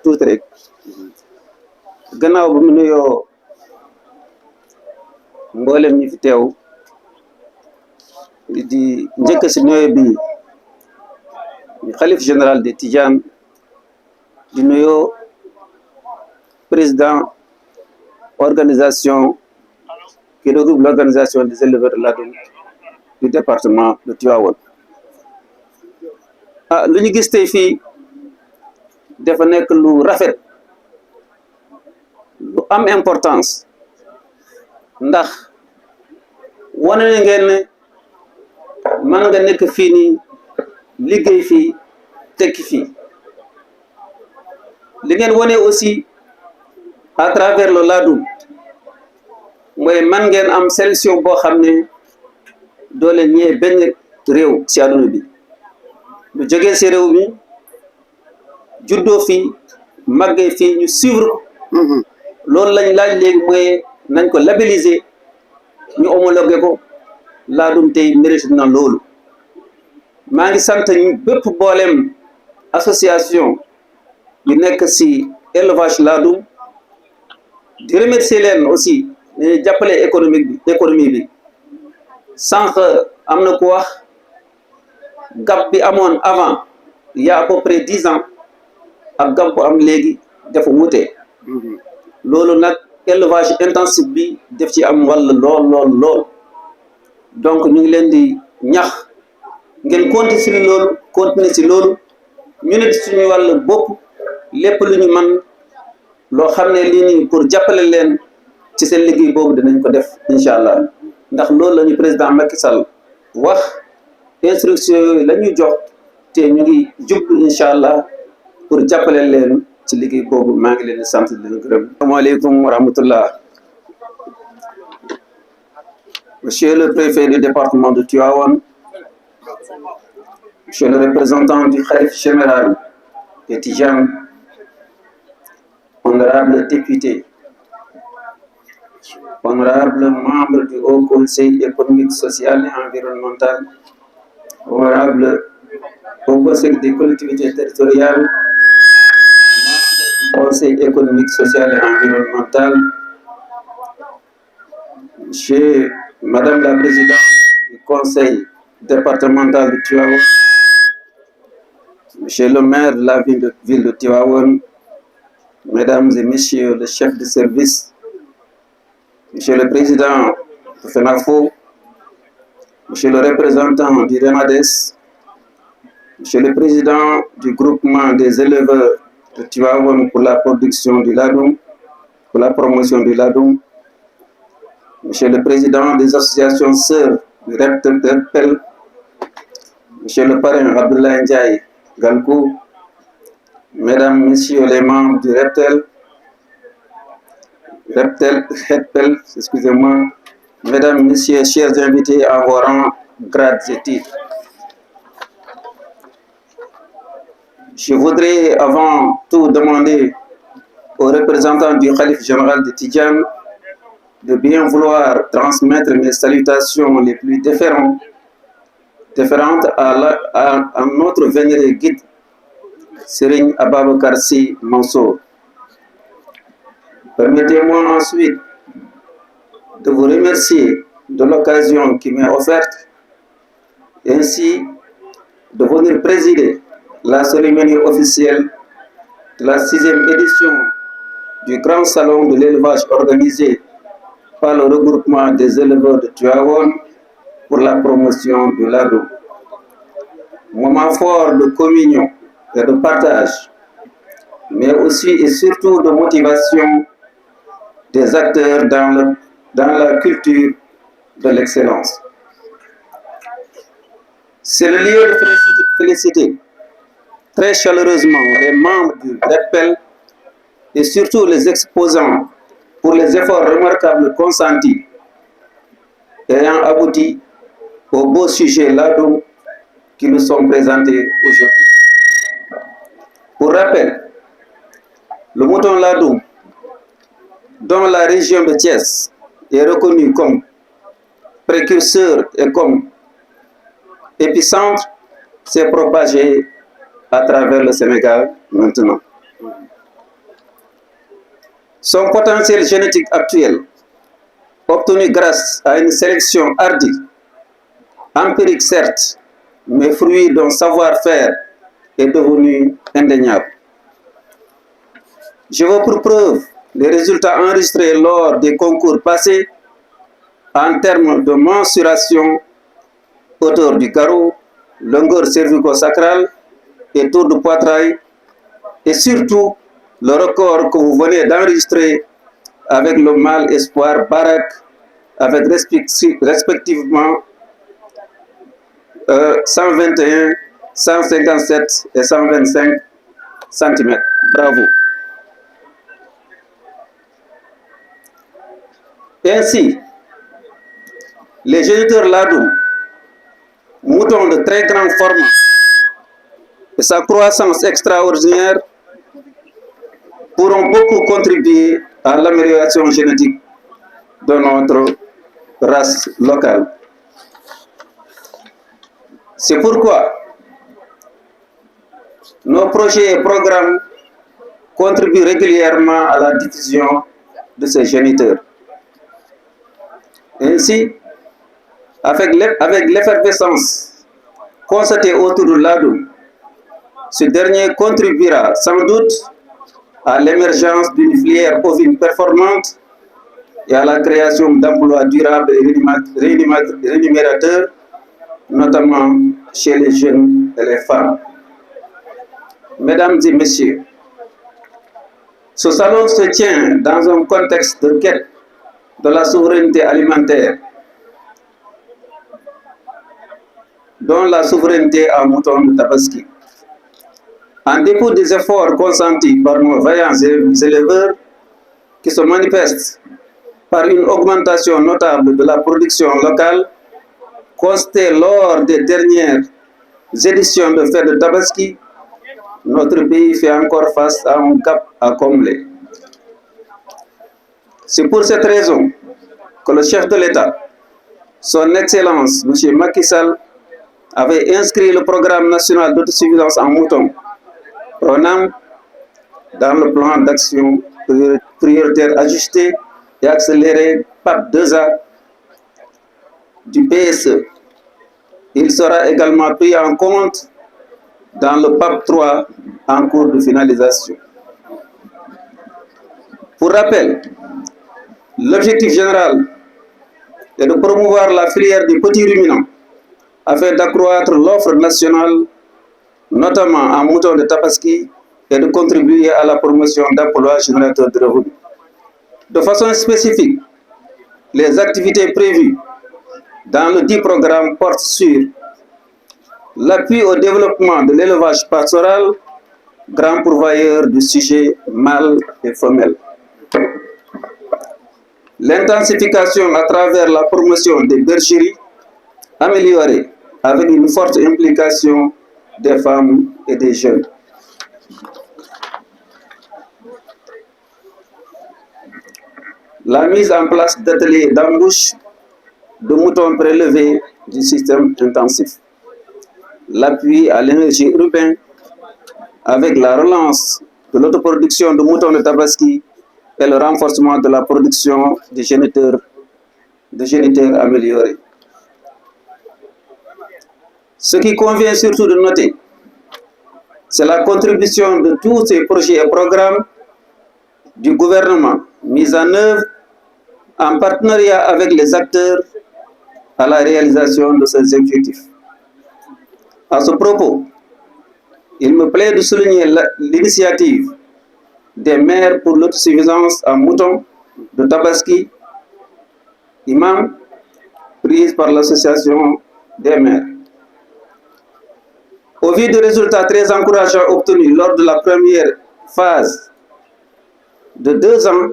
tuuti rek gannaaw bu mu nuyoo mboolem ñi fi teew di njëkk si nuyoo bi xalif général de Tidiane di nuyoo président organisation qui regroupe l'organisation des éleveurs de ladoum du département de Tivaouane. Lu ñu gis tey fii dafa nekk lu rafet lu am importance ndax wane na ngeen ne mën nga nekk fii nii liggéey fii tekki fii li ngeen wane aussi à travers le ladoum mooy man ngeen am solution boo xam ne doo leen ñëwee benn réew ci àdduna bi lu jógee ci réew mi juddoo fii màggee fii ñu suivre loolu lañ laaj léegi mooy nañ ko labelliser ñu homologué ko laadum tey mérite na loolu maa ngi sant bépp booleem association yu nekk ci élevage laadum di remercier leen aussi ne jàppale économie bi sànq am na ku wax gap bi amoon avant il y a à peu près 10 ans ak gap bu am léegi dafa wute loolu nag élevage intensif bi def ci am wàll lool donc ñu ngi leen di ñax ngeen continuer ci loolu ñu ne suñu wàll bopp lépp lu ñu man loo xam ne lii nii pour jàppale leen ci seen liggéey boobu dinañ ko def incha allah ndax loolu la ñu président Macky Sall wax instruction yooyu la ñuy jox te ñu ngi jublu incha allah pour jàppale leen ci liggéey boobu maa ngi leen di sant di leen gërëm. asalaamaaleykum wa rahmatullah. Monsieur le préfet du département de Tivaouane, monsieur le représentant du khalife général de Tidiane, honorable député, honorable membre du Haut Conseil économique, social et environnemental, honorable Haut Conseil des collectivités territoriales, membre du Conseil économique, social et environnemental, Madame la Présidente du Conseil départemental de Tivaouane, Monsieur le maire de la ville de Tivaouane, Mesdames et Messieurs les chefs de service, Monsieur le Président de FENAFO, Monsieur le représentant du RENADES, Monsieur le Président du groupement des éleveurs de Tivaouane pour la production du ladoum, pour la promotion du ladoum, Monsieur le Président des associations sœurs du REPTEL, Monsieur le parrain Abdoulaye Ndiaye Galkou, Mesdames, Messieurs les membres du REPTEL, excusez-moi, Mesdames, Messieurs, chers invités à vos rangs, grades et titres. Je voudrais avant tout demander aux représentants du khalife général de Tidiane de bien vouloir transmettre mes salutations les plus déférentes à notre vénéré guide, Serigne Ababacar Sy Mansour. Permettez-moi ensuite de vous remercier de l'occasion qui m'est offerte, ainsi de venir présider la cérémonie officielle de la 6e édition du Grand Salon de l'élevage organisé par le regroupement des éleveurs de Tivaouane pour la promotion du ladoum. Moment fort de communion et de partage, mais aussi et surtout de motivation des acteurs dans la culture de l'excellence. C'est le lieu de féliciter très chaleureusement les membres du REPTEL et surtout les exposants pour les efforts remarquables consentis ayant abouti au beau sujet ladoum qui nous sont présentés aujourd'hui. Pour rappel, le mouton ladoum, dont la région de Thiès est reconnue comme précurseur et comme épicentre, s'est propagé à travers le Sénégal maintenant. Son potentiel génétique actuel, obtenu grâce à une sélection hardie, empirique certes, mais fruit d'un savoir-faire, est devenu indéniable. Je veux pour preuve les résultats enregistrés lors des concours passés en termes de mensuration, hauteur du garrot, longueur cervico-sacrale et tour de poitrail, et surtout le record que vous venez d'enregistrer avec le mâle espoir Barak, avec respectivement 121, 157 et 125 cm. Bravo. Ainsi, les géniteurs Ladoum, moutons de très grand format, et sa croissance extraordinaire pourront beaucoup contribuer à l'amélioration génétique de notre race locale. C'est pourquoi nos projets et programmes contribuent régulièrement à la diffusion de ces géniteurs. Ainsi, avec l'effervescence constatée autour de l'Adoum, ce dernier contribuera sans doute à l'émergence d'une filière ovine performante et à la création d'emplois durables et rémunérateurs, notamment chez les jeunes et les femmes. Mesdames et messieurs, ce salon se tient dans un contexte de quête de la souveraineté alimentaire, dont la souveraineté en mouton de Tabaski. En dépit des efforts consentis par nos vaillants éleveurs, qui se manifestent par une augmentation notable de la production locale, constatée lors des dernières éditions de fête de Tabaski, notre pays fait encore face à un gap à combler. C'est pour cette raison que le chef de l'État, son Excellence M. Macky Sall, avait inscrit le programme national d'autosuffisance en moutons, PRONAM, dans le plan d'action prioritaire ajusté et accéléré PAP 2A du PSE. Il sera également pris en compte dans le PAP 3 en cours de finalisation. Pour rappel, l'objectif général est de promouvoir la filière des petits ruminants afin d'accroître l'offre nationale, notamment en moutons de Tabaski, et de contribuer à la promotion d'emplois générateurs de revenus. De façon spécifique, les activités prévues dans le dit programme portent sur l'appui au développement de l'élevage pastoral, grand pourvoyeur du sujet mâle et femelle. L'intensification à travers la promotion des bergeries améliorées avec une forte implication des femmes et des jeunes. La mise en place d'ateliers d'embauche de moutons prélevés du système intensif. L'appui à l'énergie urbaine avec la relance de l'autoproduction de moutons de Tabaski et le renforcement de la production de géniteurs améliorés. Ce qui convient surtout de noter, c'est la contribution de tous ces projets et programmes du gouvernement mis en œuvre en partenariat avec les acteurs à la réalisation de ces objectifs. À ce propos, il me plaît de souligner l'initiative des maires pour l'autosuffisance en moutons de Tabaski, imam, prise par l'association des maires. Au vu des résultats très encourageants obtenus lors de la première phase de 2 ans,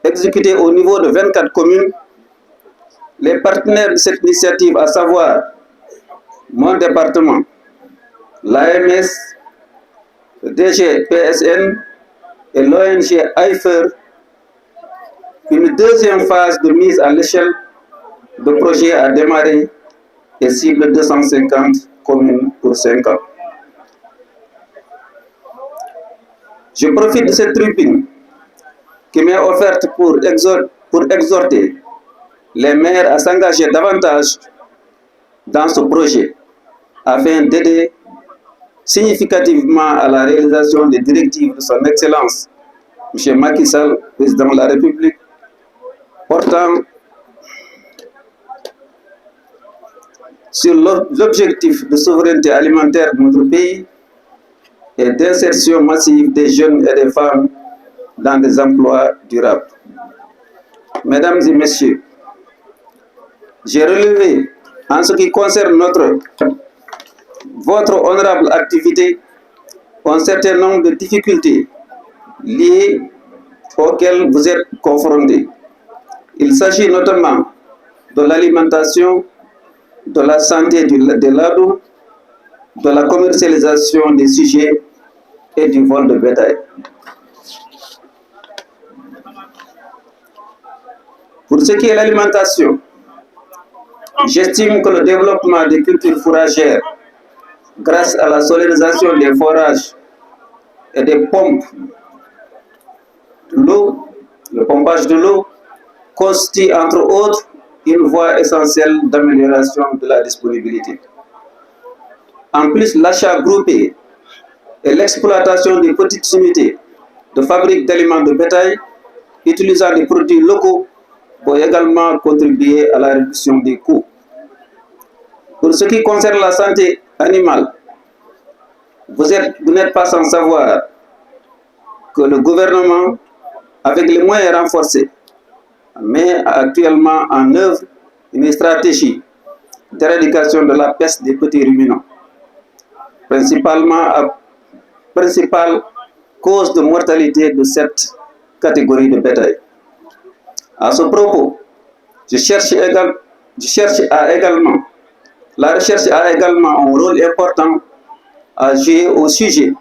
exécutée au niveau de 24 communes, les partenaires de cette initiative, à savoir mon département, l'AMS, le DGPSN et l'ONG AIFER, une deuxième phase de mise à l'échelle de projet a démarré et cible 250 communes pour 5 ans. Je profite de cette tribune qui m'est offerte pour exhorter les maires à s'engager davantage dans ce projet afin d'aider significativement à la réalisation des directives de son Excellence, M. Macky Sall, président de la République, portant sur l'objectif de souveraineté alimentaire de notre pays et d'insertion massive des jeunes et des femmes dans des emplois durables. Mesdames et messieurs, j'ai relevé en ce qui concerne votre honorable activité un certain nombre de difficultés liées auxquelles vous êtes confrontés. Il s'agit notamment de l'alimentation, de la santé des ladous, de la commercialisation des sujets et du vol de bétail. Pour ce qui est de l'alimentation, j'estime que le développement des cultures fourragères, grâce à la solarisation des forages et des pompes de l'eau, le pompage de l'eau, constitue entre autres une voie essentielle d'amélioration de la disponibilité. En plus, l'achat groupé et l'exploitation des petites unités de fabrique d'aliments de bétail utilisant des produits locaux pour également contribuer à la réduction des coûts. Pour ce qui concerne la santé animale, vous n'êtes pas sans savoir que le gouvernement, avec les moyens renforcés, met actuellement en œuvre une stratégie d'éradication de la peste des petits ruminants, principale cause de mortalité de cette catégorie de bétail. À ce propos, la recherche a également un rôle important à jouer au sujet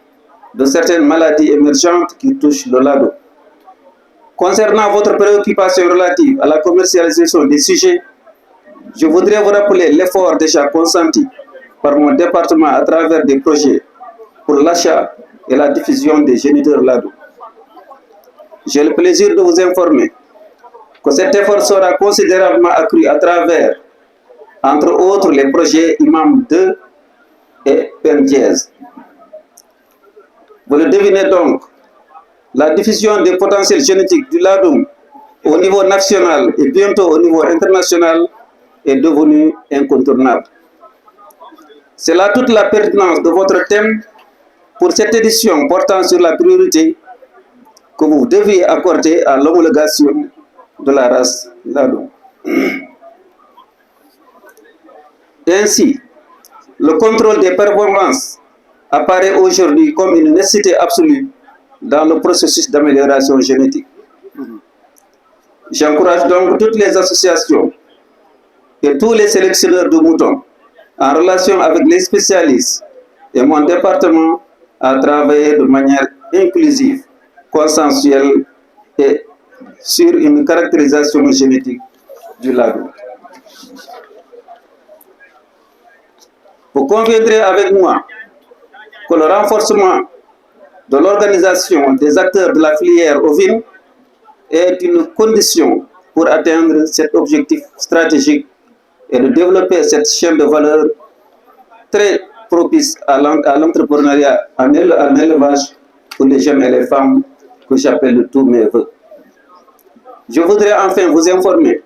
de certaines maladies émergentes qui touchent le ladou. Concernant votre préoccupation relative à la commercialisation des sujets, je voudrais vous rappeler l'effort déjà consenti par mon département à travers des projets pour l'achat et la diffusion des géniteurs ladou. J'ai le plaisir de vous informer que cet effort sera considérablement accru à travers, entre autres, les projets IMAM 2 et PEN-Dièse. Vous le devinez donc, la diffusion des potentiels génétiques du ladoum au niveau national et bientôt au niveau international est devenue incontournable. C'est là toute la pertinence de votre thème pour cette édition portant sur la priorité que vous devez accorder à l'homologation de la race ladoum. Ainsi, le contrôle des performances apparaît aujourd'hui comme une nécessité absolue dans le processus d'amélioration génétique. J'encourage donc toutes les associations et tous les sélectionneurs de moutons en relation avec les spécialistes et mon département à travailler de manière inclusive, consensuelle et sur une caractérisation génétique du ladou. Vous conviendrez avec moi que le renforcement de l'organisation des acteurs de la filière ovine est une condition pour atteindre cet objectif stratégique et de développer cette chaîne de valeur très propice à l'entrepreneuriat en élevage pour les jeunes et les femmes que j'appelle de tous mes voeux. Je voudrais enfin vous informer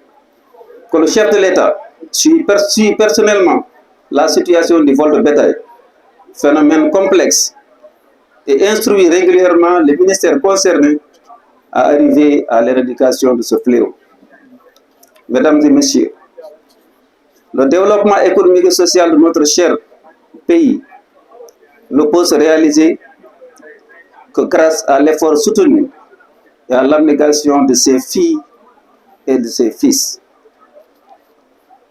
que le chef de l'État suit personnellement la situation du vol de bétail, phénomène complexe, et instruit régulièrement les ministères concernés à arriver à l'éradication de ce fléau. Mesdames et messieurs, le développement économique et social de notre cher pays ne peut se réaliser que grâce à l'effort soutenu et à l'abnégation de ses filles et de ses fils.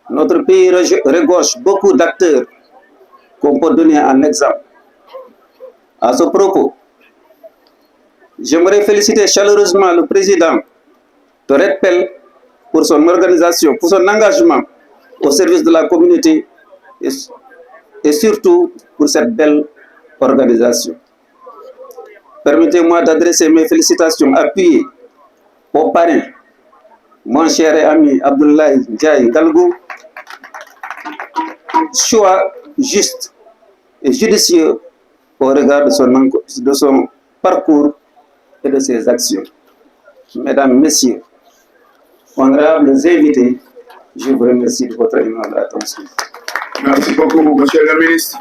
Notre pays regorge beaucoup d'acteurs qu'on peut donner en exemple. À ce propos, j'aimerais féliciter chaleureusement le président de REDPEL pour son organisation, pour son engagement au service de la communauté et surtout pour cette belle organisation. Permettez-moi d'adresser mes félicitations appuyées au parrain, mon cher et ami Abdoulaye Ndiaye Galgou, choix juste et judicieux au regard de son parcours et de ses actions. Mesdames, Messieurs, honorables invités, je vous remercie de votre aimable attention. Merci beaucoup, Monsieur le ministre.